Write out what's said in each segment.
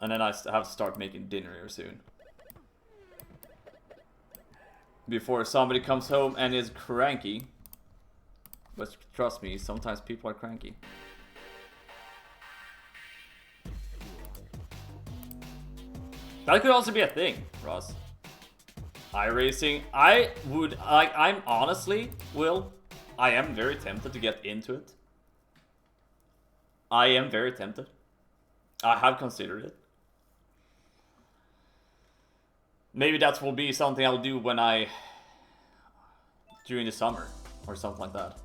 And then I have to start making dinner here soon. Before somebody comes home and is cranky. But trust me, sometimes people are cranky. That could also be a thing, Ross. iRacing. I'm honestly, Will, I am very tempted to get into it. I am very tempted. I have considered it. Maybe that will be something I'll do during the summer or something like that.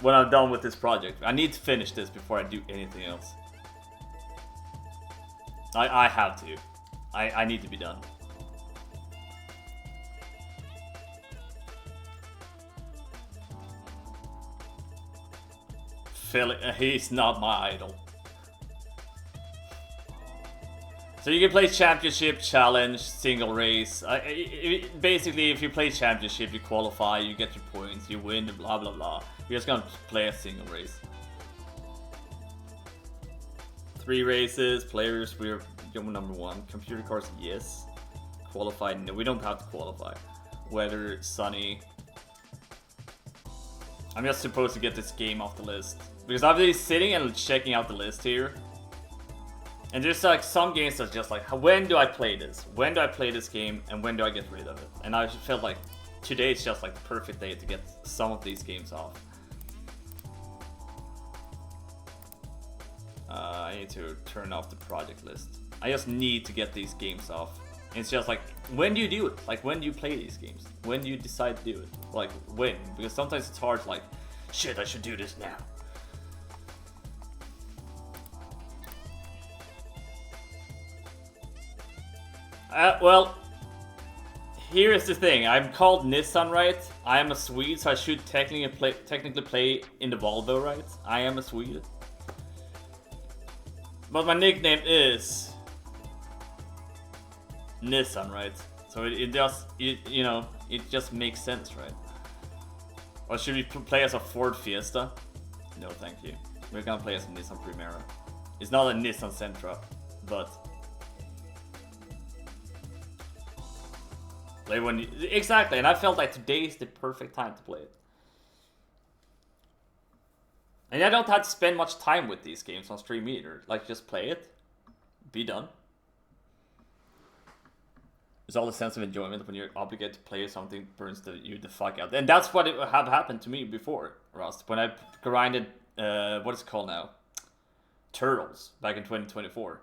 When I'm done with this project. I need to finish this before I do anything else. I have to. I need to be done. He's not my idol. So you can play championship, challenge, single race. Basically, if you play championship, you qualify, you get your points, you win, blah blah blah. You're just gonna play a single race. 3 races, players, we're number 1. Computer cards, yes. Qualified, no, we don't have to qualify. Weather, sunny. I'm just supposed to get this game off the list. Because I've been sitting and checking out the list here. And there's like some games that's just like, when do I play this? When do I play this game? And when do I get rid of it? And I felt like today is just like the perfect day to get some of these games off. I need to turn off the project list. I just need to get these games off. And it's just like, when do you do it? Like, when do you play these games? When do you decide to do it? Like, when? Because sometimes it's hard, like, shit, I should do this now. Well, here is the thing. I'm called Nissan, right? I am a Swede, so I should technically play in the Volvo, right? I am a Swede. But my nickname is Nissan, right? So it just makes sense, right? Or should we play as a Ford Fiesta? No, thank you. We're gonna play as a Nissan Primera. It's not a Nissan Sentra, but play when exactly. And I felt like today is the perfect time to play it. And I don't have to spend much time with these games on stream either. Like, just play it, be done. There's all the sense of enjoyment when you're obligated to play something burns you the fuck out. And that's what have happened to me before, Ross. When I grinded, what is it called now? Turtles, back in 2024.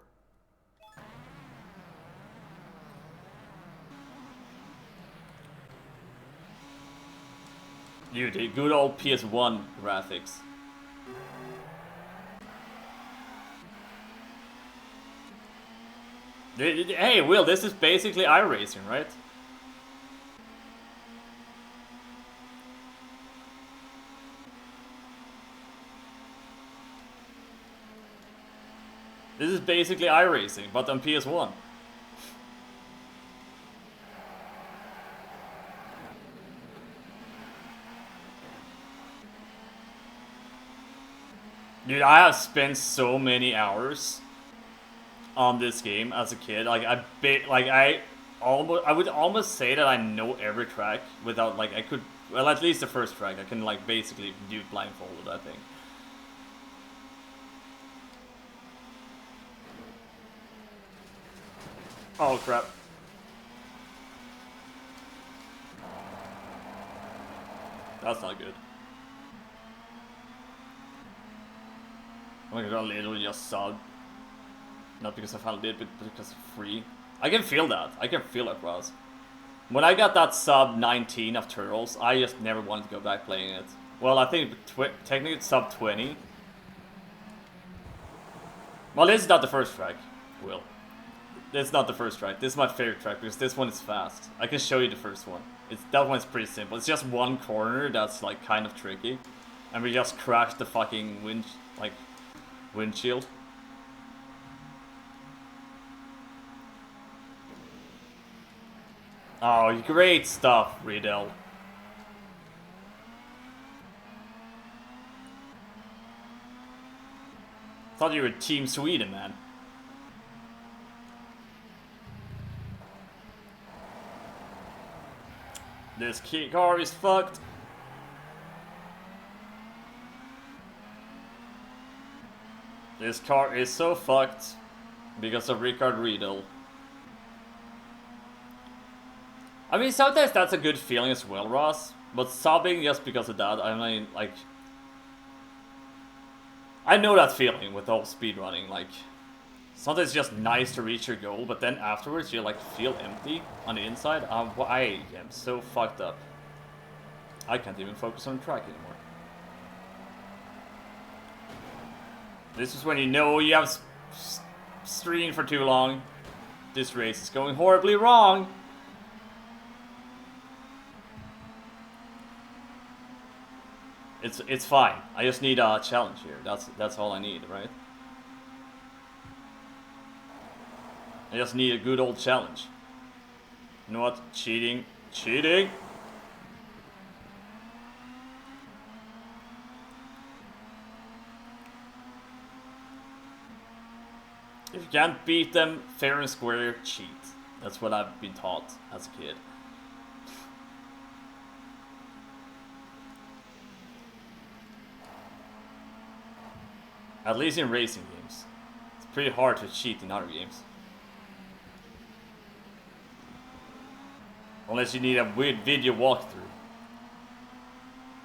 Dude, the good old PS1 graphics. Hey, Will, this is basically iRacing, right? This is basically iRacing, but on PS1. Dude, I have spent so many hours on this game as a kid. Like I would almost say that I know every track without like I could, well, at least the first track I can like basically do blindfolded, I think. Oh crap. That's not good. Oh my god, literally just subbed. Not because I found it, but because it's free. I can feel that. I can feel it, Ross. When I got that sub 19 of Turtles, I just never wanted to go back playing it. Well, I think technically it's sub 20. Well, this is not the first track, Will. This is not the first track. This is my favorite track because this one is fast. I can show you the first one. That one's pretty simple. It's just one corner that's like kind of tricky. And we just crashed the fucking windshield. Oh, great stuff, Riedel. Thought you were Team Sweden, man. This key car is fucked. This car is so fucked because of Rickard Riedel. I mean, sometimes that's a good feeling as well, Ross. But sobbing just because of that, I mean, like... I know that feeling with all speedrunning, like... Sometimes it's just nice to reach your goal, but then afterwards you like feel empty on the inside. I am so fucked up. I can't even focus on the track anymore. This is when you know you have streamed for too long. This race is going horribly wrong. It's fine. I just need a challenge here. That's all I need, right? I just need a good old challenge. You know what? Cheating. Cheating! If you can't beat them fair and square, cheat. That's what I've been taught as a kid. At least in racing games. It's pretty hard to cheat in other games. Unless you need a weird video walkthrough.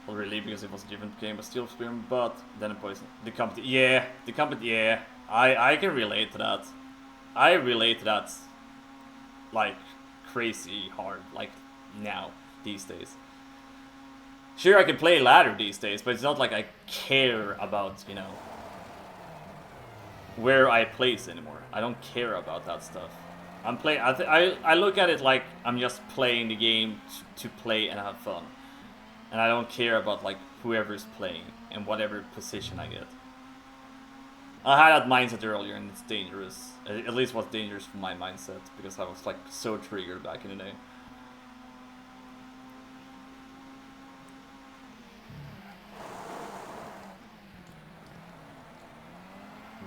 Well, really, because it was a different game, but still stream. But then it poison. The company, yeah, yeah. I can relate to that. I relate to that, like crazy hard, like now these days. Sure, I can play ladder these days, but it's not like I care about, you know, where I place anymore. I don't care about that stuff. I'm playing. I look at it like I'm just playing the game to play and have fun, and I don't care about like whoever's playing and whatever position I get. I had that mindset earlier, and it's dangerous. At least it was dangerous for my mindset because I was like so triggered back in the day.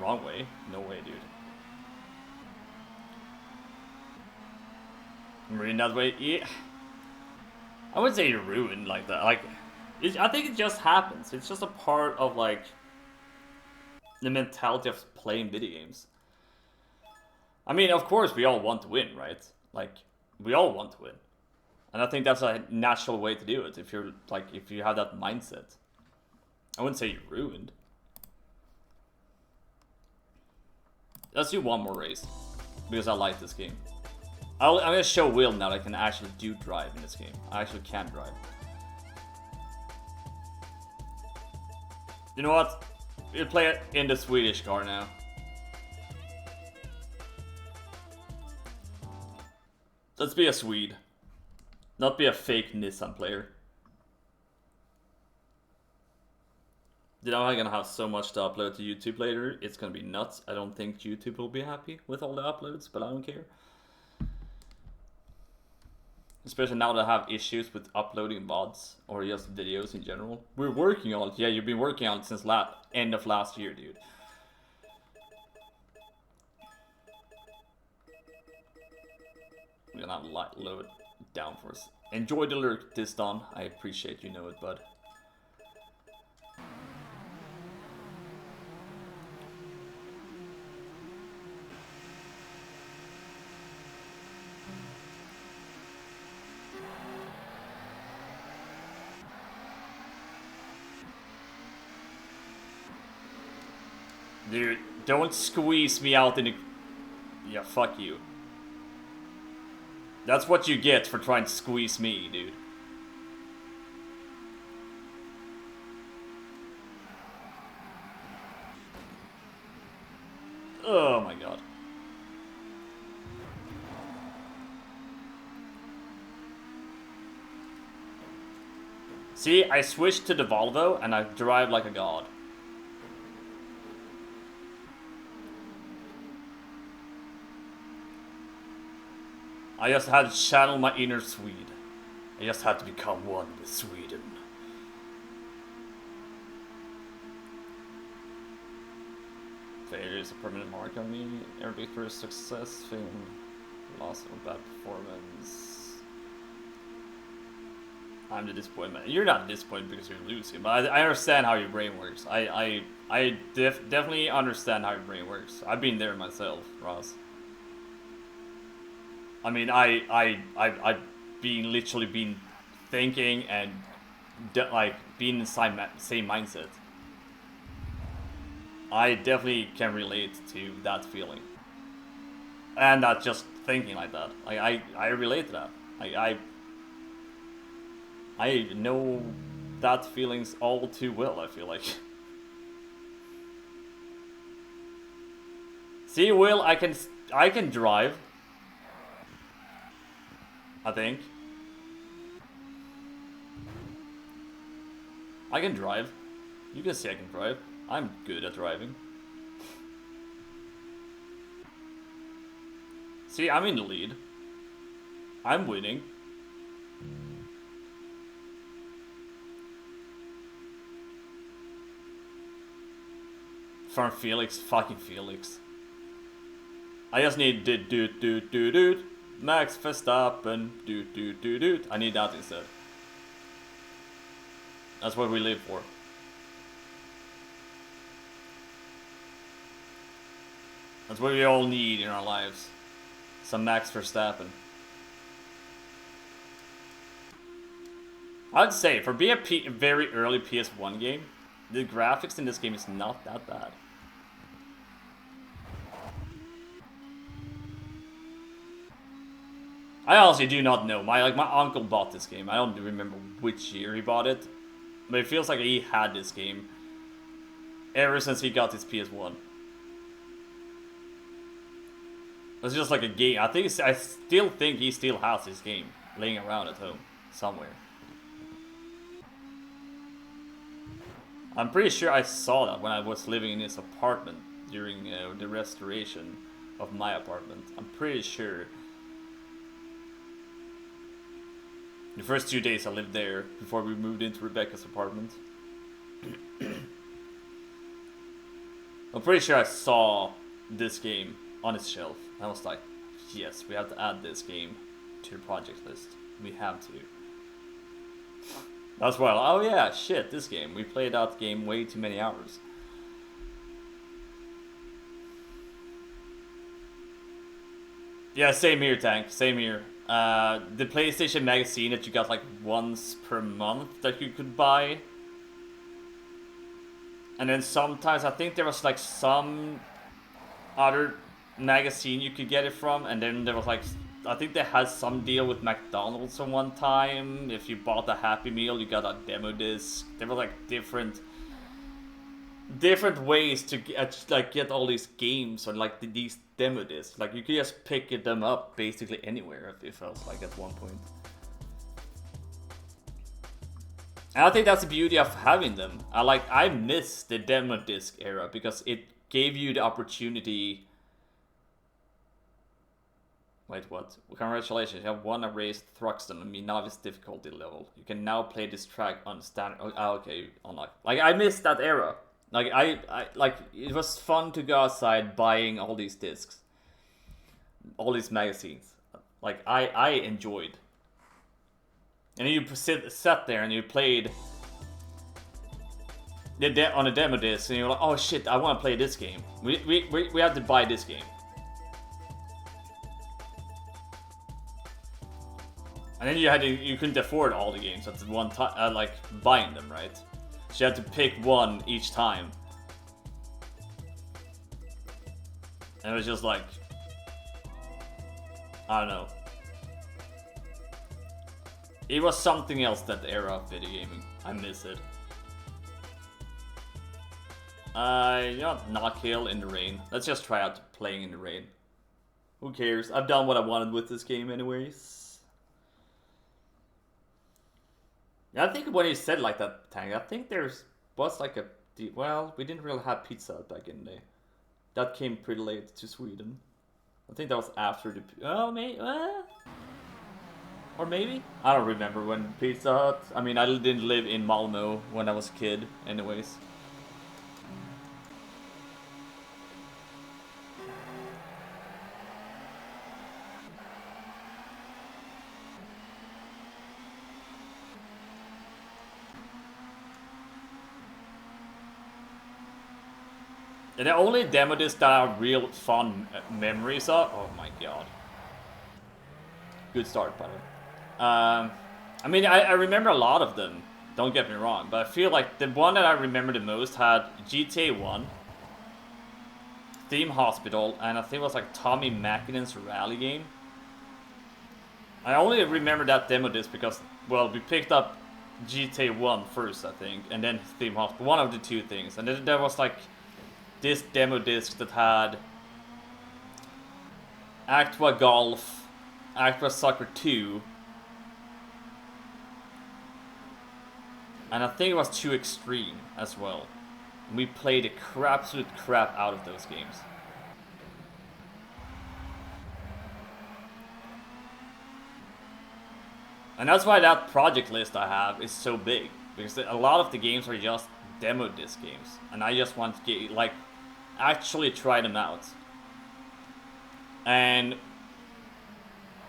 Wrong way? No way, dude. I'm reading that way? Yeah. I wouldn't say you're ruined like that. Like, I think it just happens. It's just a part of like the mentality of playing video games. I mean, of course, we all want to win, right? Like, we all want to win, and I think that's a natural way to do it. If you're like, if you have that mindset, I wouldn't say you're ruined. Let's do one more race because I like this game. I'm gonna show Will now that I can actually do drive in this game. I actually can drive. You know what? We'll play it in the Swedish car now. Let's be a Swede. Not be a fake Nissan player. You know, I'm gonna have so much to upload to YouTube later. It's gonna be nuts. I don't think YouTube will be happy with all the uploads, but I don't care. Especially now that I have issues with uploading VODs or just videos in general. We're working on it. Yeah, you've been working on it since end of last year, dude. We're gonna have light load down for us. Enjoy the lurk this done. I appreciate you know it, bud. Dude, don't squeeze me out in the... Yeah, fuck you. That's what you get for trying to squeeze me, dude. Oh my god. See, I switched to the Volvo and I drive like a god. I just had to channel my inner Swede. I just had to become one with Sweden. Failure is a permanent mark on me. Every victory is success. Loss of bad performance. I'm the disappointment. You're not disappointed because you're losing, but I understand how your brain works. I definitely understand how your brain works. I've been there myself, Ross. I mean, I've been literally been thinking and like being in the same mindset. I definitely can relate to that feeling, and not just thinking like that. Like I relate to that. I know that feelings all too well. I feel like. See, Will, I can drive. I think I can drive. You can see I can drive. I'm good at driving. See, I'm in the lead. I'm winning. From Felix, fucking Felix. I just need doot Max Verstappen doot. I need that instead. That's what we live for. That's what we all need in our lives. Some Max Verstappen. I'd say, for being a very early PS1 game, the graphics in this game is not that bad. I honestly do not know. My uncle bought this game. I don't remember which year he bought it, but it feels like he had this game ever since he got his PS1. It's just like a game. I still think he still has this game laying around at home somewhere. I'm pretty sure I saw that when I was living in his apartment during the restoration of my apartment. I'm pretty sure. The first 2 days I lived there before we moved into Rebecca's apartment. I'm pretty sure I saw this game on its shelf. I was like, yes, we have to add this game to the project list. We have to. That's why, oh yeah, shit, this game. We played that game way too many hours. Yeah, same here, Tank. Same here. The PlayStation magazine that you got like once per month that you could buy. And then sometimes, I think there was like some other magazine you could get it from. And then there was like, I think they had some deal with McDonald's at one time. If you bought a Happy Meal, you got a demo disc. There were like different ways to get all these games or like these demo discs. Like you could just pick them up basically anywhere. It felt like at one point. And I think that's the beauty of having them. I miss the demo disc era because it gave you the opportunity. Wait, what? Congratulations, you have won a race Thruxton on the novice difficulty level. You can now play this track on standard. Oh, okay, unlock. Like I missed that era. Like like it was fun to go outside buying all these discs, all these magazines. Like I enjoyed. And you sat there and you played on a demo disc, and you're like, oh shit, I want to play this game. We have to buy this game. And then you couldn't afford all the games at one time, like buying them, right? So you had to pick one each time. And it was just like, I don't know. It was something else, that era of video gaming. I miss it. You know, not kill in the rain. Let's just try out playing in the rain. Who cares? I've done what I wanted with this game anyways. Yeah, I think when you said like that, Tang, I think was like well, we didn't really have Pizza Hut back in the day. That came pretty late to Sweden. I think that was after the... Oh, maybe... Or maybe? I don't remember when Pizza Hut... I mean, I didn't live in Malmö when I was a kid, anyways. And the only demo disc that I have real fond memories of. Oh my god. Good start, by the way. I mean, I remember a lot of them. Don't get me wrong, but I feel like the one that I remember the most had GTA 1, Theme Hospital, and I think it was like Tommy Mackinnon's rally game. I only remember that demo disc because, well, we picked up GTA 1 first, I think, and then Theme Hospital. One of the two things. And then there was like this demo disc that had Aqua Golf, Aqua Soccer 2, and I think it was 2 Extreme as well. We played the absolute crap out of those games. And that's why that project list I have is so big, because a lot of the games are just demo disc games, and I just want to get, like, actually try them out. And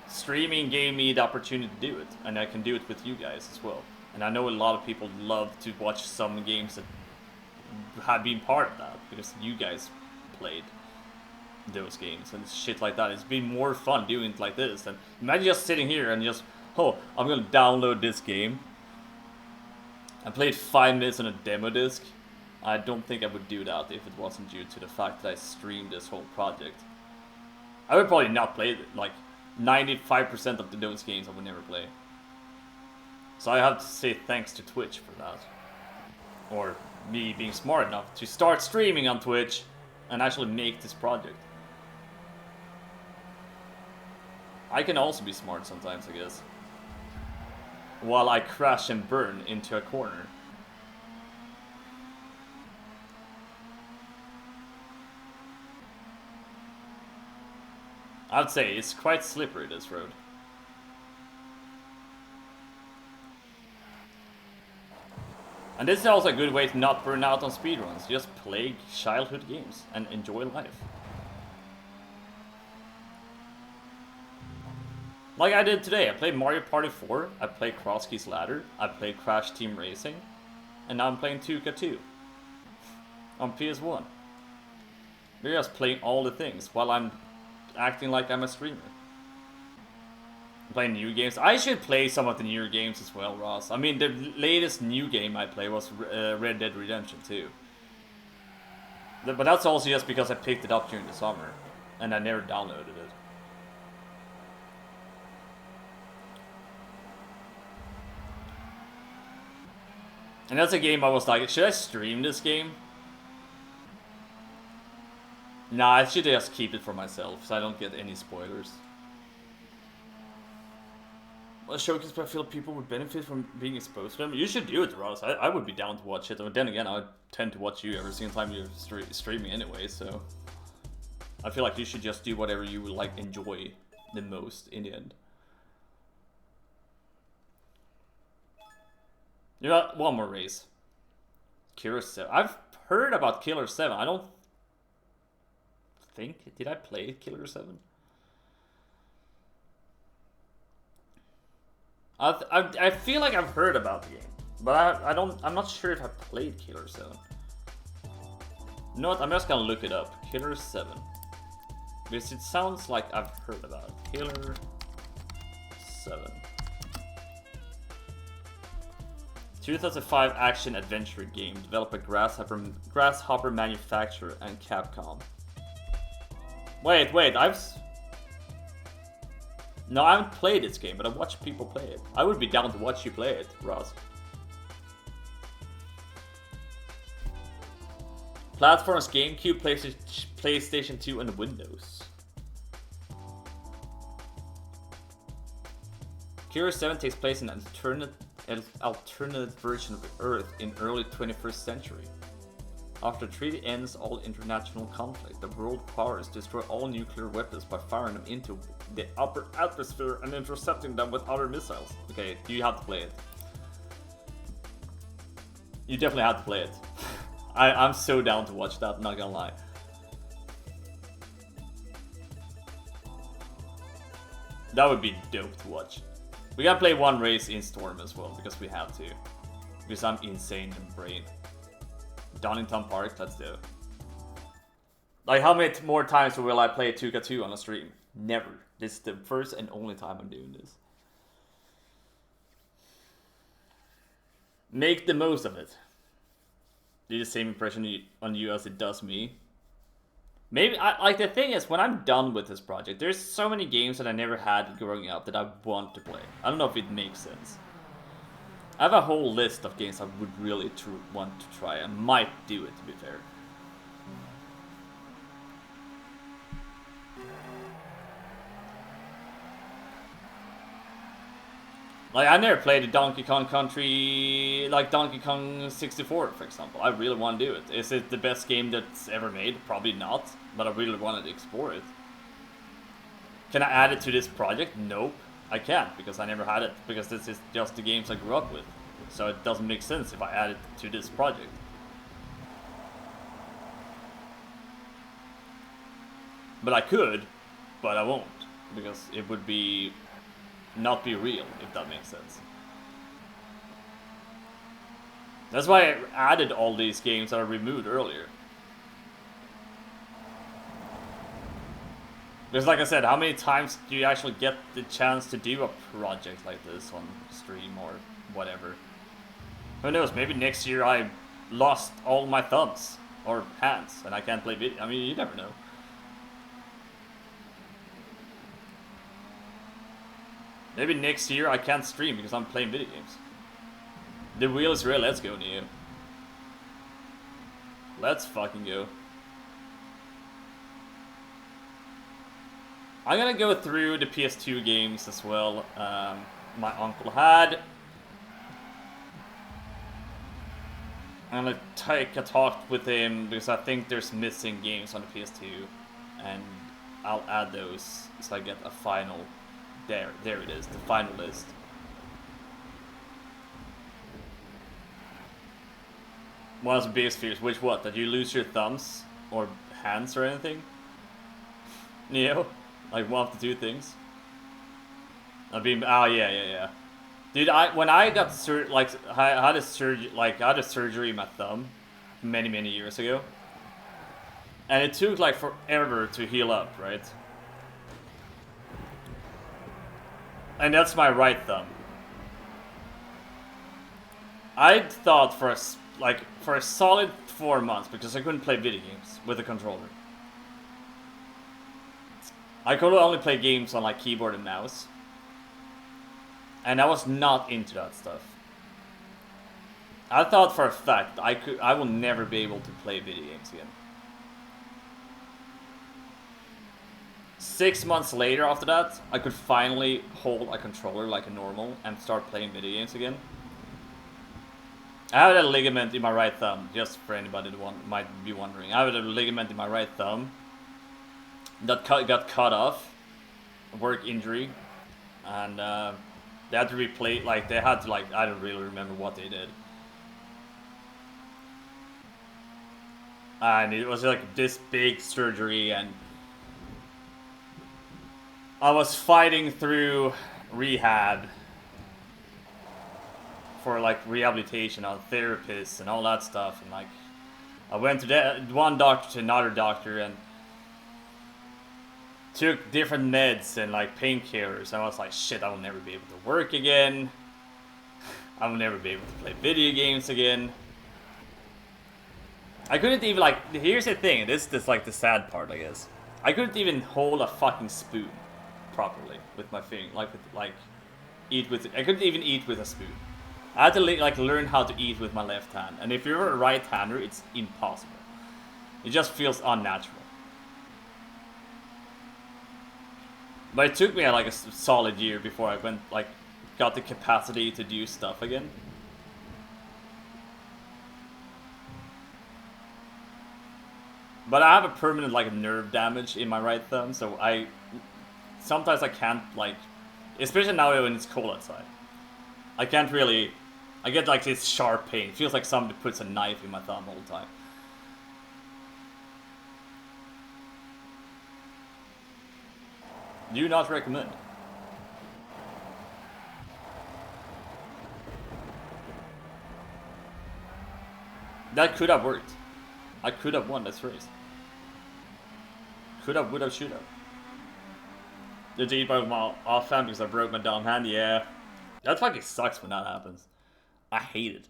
streaming gave me the opportunity to do it, and I can do it with you guys as well. And I know a lot of people love to watch some games that have been part of that, because you guys played those games and shit like that. It's been more fun doing it like this. And imagine just sitting here and just, oh, I'm gonna download this game. I played 5 minutes on a demo disc. I don't think I would do that if it wasn't due to the fact that I streamed this whole project. I would probably not play it. Like 95% of those games I would never play. So I have to say thanks to Twitch for that. Or me being smart enough to start streaming on Twitch and actually make this project. I can also be smart sometimes, I guess. While I crash and burn into a corner. I'd say it's quite slippery, this road. And this is also a good way to not burn out on speedruns. Just play childhood games and enjoy life. Like I did today, I played Mario Party 4, I played Cross Keys Ladder, I played Crash Team Racing, and now I'm playing Toca 2 on PS1. We're just playing all the things while I'm acting like I'm a streamer. I'm playing new games. I should play some of the newer games as well, Ross. I mean, the latest new game I played was Red Dead Redemption 2. But that's also just because I picked it up during the summer, and I never downloaded it. And that's a game I was like, should I stream this game? Nah, I should just keep it for myself, so I don't get any spoilers. Well, showcase, but I feel people would benefit from being exposed to them. You should do it, Ross. I would be down to watch it. But then again, I tend to watch you every single time you're streaming anyway, so... I feel like you should just do whatever you would like enjoy the most in the end. You got one more race. Killer 7. I've heard about Killer 7. I don't think... Did I play Killer 7? I feel like I've heard about the game. But I'm not sure if I played Killer 7. You know what? I'm just gonna look it up. Killer 7. Because it sounds like I've heard about it. Killer 7. 2005 action-adventure game developed by Grasshopper Manufacturer and Capcom. Wait, No, I haven't played this game, but I've watched people play it. I would be down to watch you play it, Ross. Platforms, GameCube, PlayStation 2, and Windows. Killer 7 takes place in an alternate version of Earth in early 21st century. After the treaty ends all international conflict, the world powers destroy all nuclear weapons by firing them into the upper atmosphere and intercepting them with other missiles. Okay, you have to play it. You definitely have to play it. I'm so down to watch that, not gonna lie. That would be dope to watch. We gotta play one race in Storm as well, because we have to. Because I'm insane in brain. Donington Park, let's do it. Like, how many more times will I play Toca 2 on a stream? Never. This is the first and only time I'm doing this. Make the most of it. Do the same impression on you as it does me. Maybe, like, the thing is, when I'm done with this project, there's so many games that I never had growing up that I want to play. I don't know if it makes sense. I have a whole list of games I would really want to try. I might do it, to be fair. Like, I never played a Donkey Kong Country, like Donkey Kong 64, for example. I really want to do it. Is it the best game that's ever made? Probably not, but I really wanted to explore it. Can I add it to this project? Nope, I can't, because I never had it, because this is just the games I grew up with. So it doesn't make sense if I add it to this project. But I could, but I won't, because it would be not be real, if that makes sense. That's why I added all these games that I removed earlier. Because like I said, how many times do you actually get the chance to do a project like this on stream or whatever? Who knows, maybe next year I lost all my thumbs or hands and I can't play video. I mean, you never know. Maybe next year I can't stream because I'm playing video games. The wheel is real, let's go, Neo. Let's fucking go. I'm gonna go through the PS2 games as well. My uncle had. I'm gonna take a talk with him because I think there's missing games on the PS2, and I'll add those so I get a final. There it is, the final list. One of the biggest fears, which what? That you lose your thumbs or hands or anything? Neo? Like one of the two things? I mean, oh yeah. Dude, when I got I had a surgery in my thumb many years ago. And it took like forever to heal up, right? And that's my right thumb. I thought for a solid 4 months, because I couldn't play video games with a controller. I could only play games on like keyboard and mouse. And I was not into that stuff. I thought for a fact I will never be able to play video games again. 6 months later after that, I could finally hold a controller like a normal and start playing video games again. I had a ligament in my right thumb, just for anybody that might be wondering. I had a ligament in my right thumb that got cut off, a work injury, and they had to replace, like, I don't really remember what they did. And it was like this big surgery, and I was fighting through rehab for like rehabilitation on therapists and all that stuff, and like I went to one doctor to another doctor and took different meds and like painkillers, and I was like, shit, I will never be able to work again. I will never be able to play video games again. I couldn't even, like, here's the thing, this is like the sad part, I guess. I couldn't even hold a fucking spoon properly with my finger, eat with it. I couldn't even eat with a spoon. I had to like learn how to eat with my left hand, and if you're a right-hander, it's impossible. It just feels unnatural. But it took me like a solid year before I got the capacity to do stuff again. But I have a permanent like nerve damage in my right thumb, so sometimes I can't, like, especially now when it's cold outside. I can't really, I get like this sharp pain. It feels like somebody puts a knife in my thumb all the time. Do not recommend. That could have worked. I could have won this race. Could have, would have, should have. Did you eat by my off hand because I broke my dumb hand? Yeah. That fucking sucks when that happens. I hate it.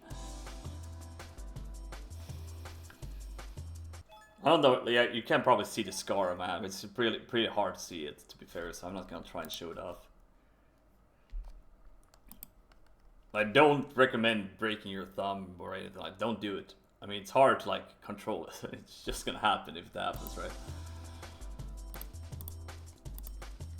I don't know, yeah, you can probably see the scar, man. It's pretty hard to see it, to be fair, so I'm not gonna try and show it off. I don't recommend breaking your thumb or anything. Like, don't do it. I mean, it's hard to, like, control it. It's just gonna happen if it happens, right?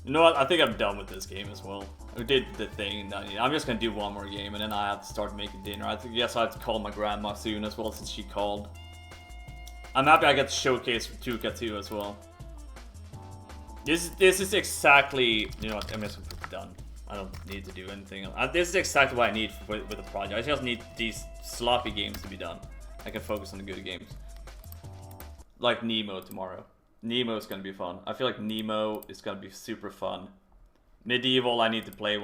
You know what? I think I'm done with this game as well. We did the thing. I'm just gonna do one more game, and then I have to start making dinner. I guess I have to call my grandma soon as well, since she called. I'm happy I get to showcase for Toca too as well. This is exactly, you know what, I'm just gonna put it done. I don't need to do anything. This is exactly what I need with the project. I just need these sloppy games to be done. I can focus on the good games. Like Nemo tomorrow. Nemo is gonna be fun. I feel like Nemo is gonna be super fun. Medieval I need to play